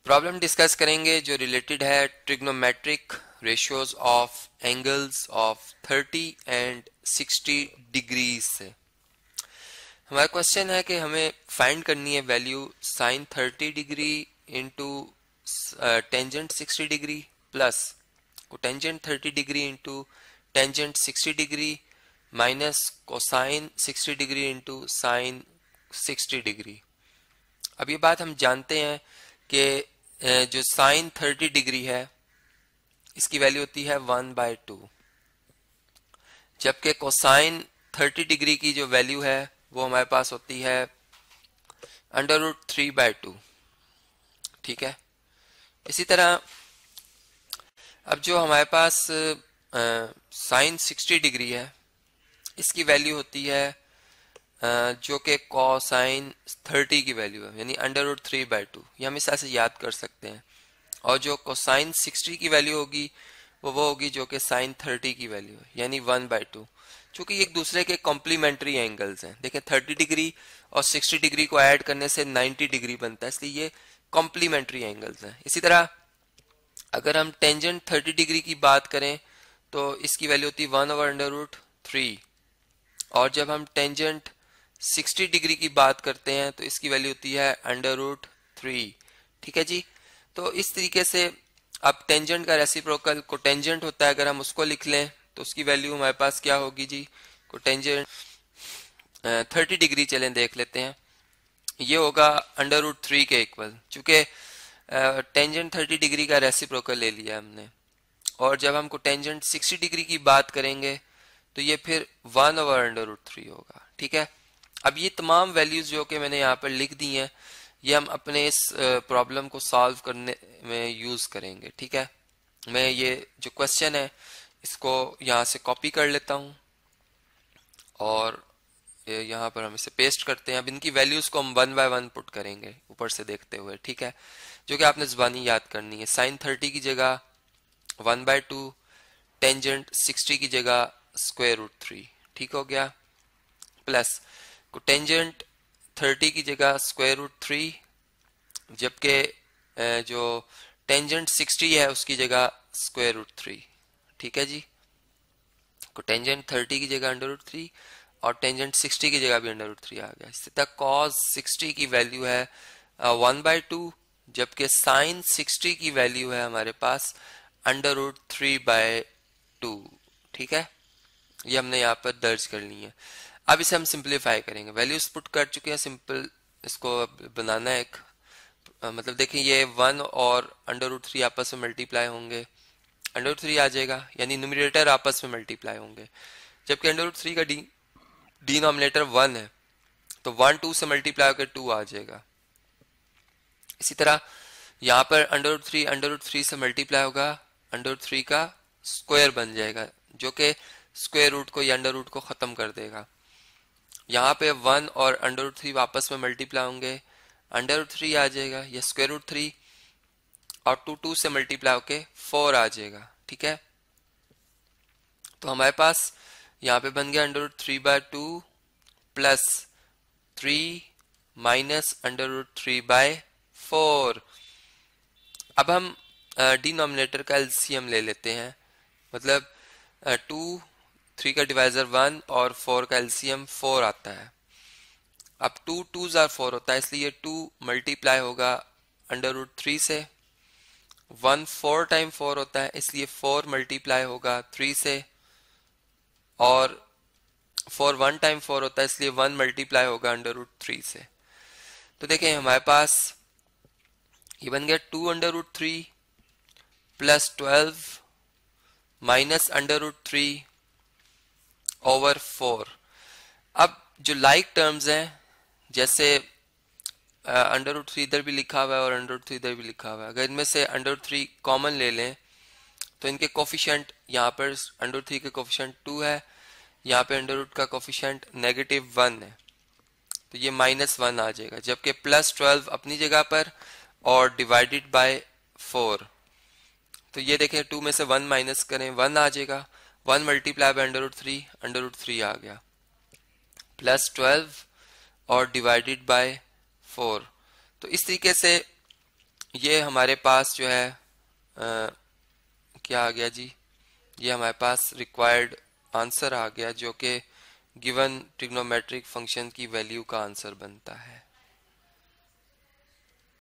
Problem discuss करेंगे जो related है trigonometric ratios of angles of 30 and 60 degrees से। हमारा क्वेश्चन है कि हमें फाइंड करनी है value sine 30 degree into tangent 60 degree plus cotangent 30 degree into tangent 60 degree minus cosine 60 degree into sine 60 degree. अब ये बात हम जानते हैं कि जो साइन 30 डिग्री है इसकी वैल्यू होती है 1/2, जबकि कोसाइन 30 डिग्री की जो वैल्यू है वो हमारे पास होती है √3/2। ठीक है, इसी तरह अब जो हमारे पास साइन 60 डिग्री है इसकी वैल्यू होती है जो कि कोसाइन 30 की वैल्यू है, यानी √3/2। ये हम इस तरह से याद कर सकते हैं। और जो कोसाइन 60 की वैल्यू होगी वो होगी जो कि साइन 30 की वैल्यू है, यानी 1/2। चूंकि एक दूसरे के कॉम्प्लीमेंट्री एंगल्स हैं, देखें 30 डिग्री और 60 डिग्री को ऐड करने से 90 डिग्री बनता है, इसलिए ये कॉम्प्लीमेंट्री एंगल्स हैं। इसी तरह अगर हम टेंजेंट 30 डिग्री की बात करें तो इसकी वैल्यू होती है 1/√3, और जब हम टेंजेंट 60 डिग्री की बात करते हैं तो इसकी वैल्यू होती है √3। ठीक है जी, तो इस तरीके से अब टेंजेंट का रेसिप्रोकल कोटेंजेंट होता है, अगर हम उसको लिख लें तो उसकी वैल्यू हमारे पास क्या होगी जी, कोटेंजेंट 30 डिग्री चलें देख लेते हैं, ये होगा √3 के इक्वल, चूंकि टेंजेंट 30 डिग्री का रेसिप्रोकल ले लिया हमने। और जब हम कोटेंजेंट 60 डिग्री की बात करेंगे तो ये फिर 1/√3 होगा। ठीक है, अब ये तमाम वैल्यूज जो कि मैंने यहाँ पर लिख दी हैं ये हम अपने इस प्रॉब्लम को सॉल्व करने में यूज करेंगे। ठीक है, मैं ये जो क्वेश्चन है इसको यहाँ से कॉपी कर लेता हूँ और यहाँ पर हम इसे पेस्ट करते हैं। अब इनकी वैल्यूज को हम 1 बाय 1 पुट करेंगे ऊपर से देखते हुए। ठीक है, जो कि आपने जुबानी याद करनी है। साइन 30 की जगह 1/2, टेंजेंट 60 की जगह √3। ठीक हो गया, प्लस कोटेंजेंट 30 की जगह √3, जबकि जो टेंजेंट 60 है उसकी जगह √3। ठीक है जी, कोटेंजेंट 30 की जगह √3 और टेंजेंट 60 की जगह भी √3 आ गया। इसी तरह कॉस 60 की वैल्यू है 1/2, जबकि साइन 60 की वैल्यू है हमारे पास √3/2। ठीक है, ये हमने यहाँ पर दर्ज कर ली है। अब इसे हम सिंप्लीफाई करेंगे, वैल्यूज पुट कर चुके हैं, सिंपल इसको बनाना है एक मतलब देखिए ये 1 और √3 आपस में मल्टीप्लाई होंगे, √3 आ जाएगा, यानी न्यूमरेटर आपस में मल्टीप्लाई होंगे, जबकि √3 का डिनोमिनेटर 1 है तो 1 2 से मल्टीप्लाई होकर 2 आ जाएगा। इसी तरह यहाँ पर √3 से मल्टीप्लाई होगा, √3 का स्क्वायर बन जाएगा जो कि स्क्वायर रूट को या अंडर रूट को खत्म कर देगा। यहाँ पे 1 और √3 वापस में मल्टीप्लाई होंगे, √3 आ जाएगा या √3, और 2 से मल्टीप्लाई होके 4 आ जाएगा। ठीक है, तो हमारे पास यहाँ पे बन गया √3/2 प्लस 3 माइनस √3/4। अब हम डिनोमिनेटर का एलसीएम ले लेते हैं, मतलब 2 3 का डिवाइजर 1 और 4 का एलसीएम 4 आता है। अब 2 2s are 4 होता है, इसलिए 2 मल्टीप्लाई होगा √3 से, 1 4 टाइम 4 होता है इसलिए 4 मल्टीप्लाई होगा 3 से, और 4 1 टाइम 4 होता है इसलिए 1 मल्टीप्लाई होगा √3 से। तो देखें हमारे पास ये बन गया 2 √3 प्लस 12 माइनस √3 ओवर 4। अब जो लाइक टर्म्स हैं, जैसे √3 इधर भी लिखा हुआ है और √3 इधर भी लिखा हुआ है, अगर इनमें से √3 कॉमन ले लें तो इनके कोफिशिएंट यहाँ पर √3 के कोफिशिएंट 2 है, यहाँ पे √ का कोफिशिएंट -1 है, तो ये -1 आ जाएगा, जबकि +12 अपनी जगह पर और डिवाइडेड बाय 4। तो ये देखें 2 में से 1 माइनस करें 1 आ जाएगा, 1 मल्टीप्लाई बाय √3 आ गया, +12 और डिवाइडेड बाय 4। तो इस तरीके से ये हमारे पास जो है क्या आ गया जी, ये हमारे पास रिक्वायर्ड आंसर आ गया जो कि गिवन ट्रिग्नोमेट्रिक फंक्शन की वैल्यू का आंसर बनता है।